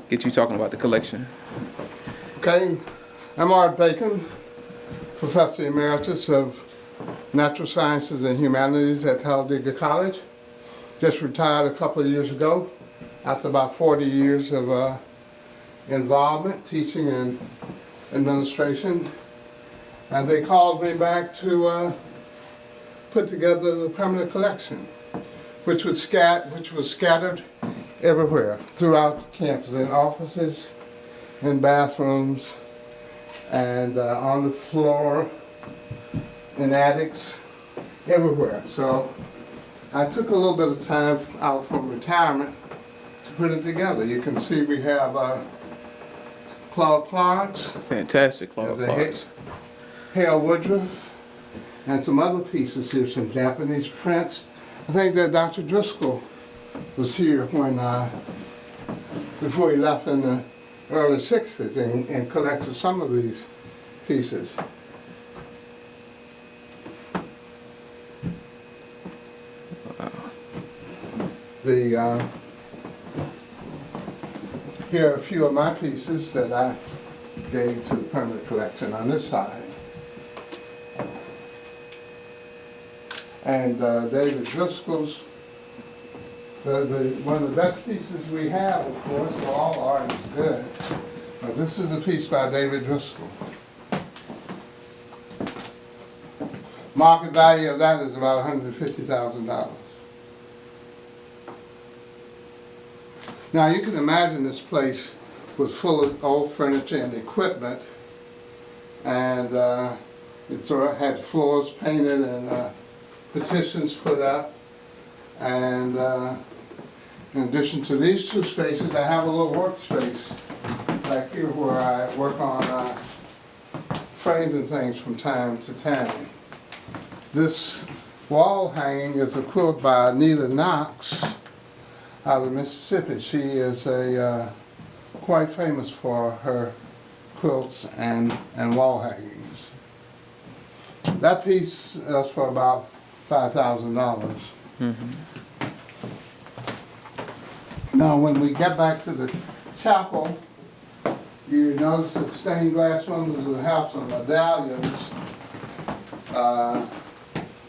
get you talking about the collection. Okay, I'm Art Bacon, Professor Emeritus of Natural Sciences and Humanities at Talladega College. Just retired a couple of years ago after about 40 years of involvement, teaching and administration. And they called me back to put together the permanent collection, which was scattered everywhere throughout the campus, in offices, in bathrooms, and on the floor, in attics, everywhere. So I took a little bit of time out from retirement to put it together. You can see we have Claude Clark's, Fantastic, Claude Clark's. Hale Woodruff, and some other pieces here, some Japanese prints. I think that Dr. Driscoll was here when, before he left in the early 60s and collected some of these pieces. Here are a few of my pieces that I gave to the permanent collection on this side. And David Driscoll's, one of the best pieces we have, of course, for all art is good. But this is a piece by David Driscoll. Market value of that is about $150,000. Now you can imagine this place was full of old furniture and equipment, and it sort of had floors painted and petitions put up. And in addition to these two spaces, I have a little workspace back here where I work on frames and things from time to time. This wall hanging is a quilt by Anita Knox out of Mississippi. She is quite famous for her quilts and wall hangings. That piece is for about $5,000. Now when we get back to the chapel, you notice that stained glass windows will have some medallions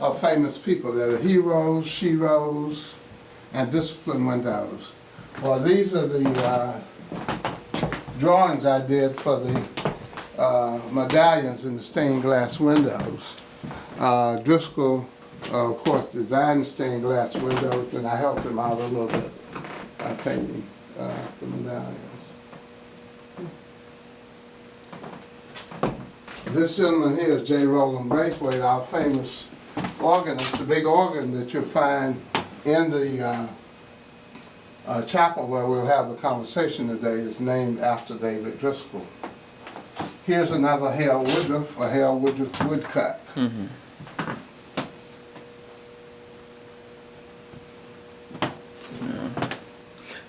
of famous people. They're the heroes, sheroes, and discipline windows. Well, these are the drawings I did for the medallions in the stained glass windows. Driscoll, of course, designed the stained glass windows, and I helped him out a little bit by painting the medallions. This gentleman here is J. Roland Braithwaite, our famous organist. The big organ that you'll find in the chapel where we'll have the conversation today is named after David Driscoll. Here's another Hale Woodruff, a Hale Woodruff woodcut.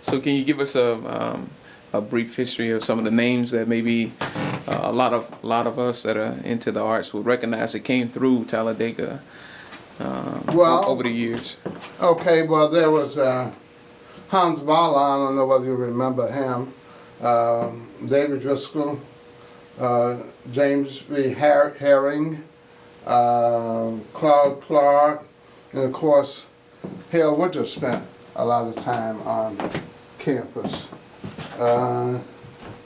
So can you give us a brief history of some of the names that maybe a lot of us that are into the arts would recognize that came through Talladega over the years? Okay, well there was Hans Bala, I don't know whether you remember him, David Driscoll, James B. Herring, Claude Clark, and of course Hale Woodruff spent a lot of time on campus.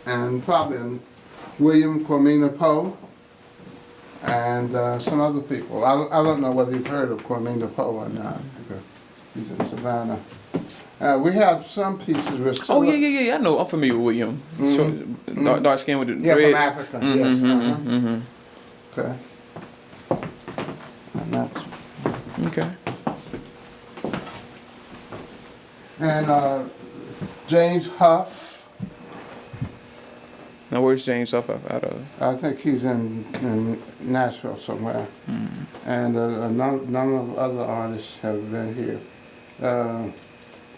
And probably William Cormina Poe and some other people. I don't know whether you've heard of Cormina Poe or not. He's in Savannah. We have some pieces with... Oh, yeah, I know. I'm familiar with William. Dark skin with the dreads. Yeah, from Africa, yes. Okay. And that's... Okay. And James Huff. Now, where's James Huff out of? I think he's in Nashville somewhere. And a number of other artists have been here.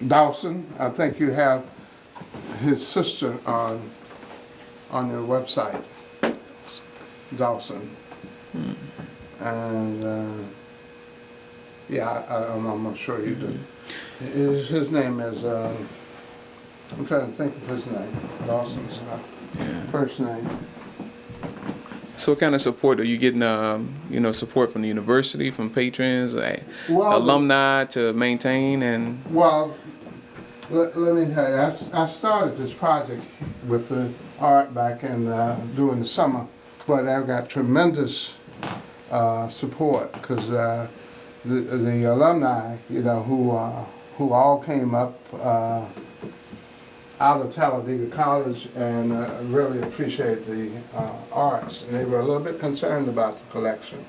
Dawson, I think you have his sister on your website. Dawson. And yeah, I'm not sure you do. His name is I'm trying to think of his name. Dorsey's first name. So what kind of support are you getting? Support from the university, from patrons, alumni to maintain and. Well, let me tell you, I started this project with the art back in during the summer, but I've got tremendous support because the alumni, who all came up out of Talladega College and really appreciate the arts. And they were a little bit concerned about the collection,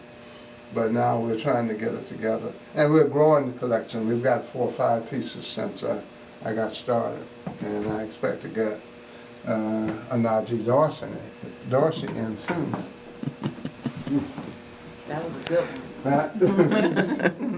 but now we're trying to get it together. And we're growing the collection. We've got 4 or 5 pieces since I got started, and I expect to get a Najee Dorsey in soon. That was a good one.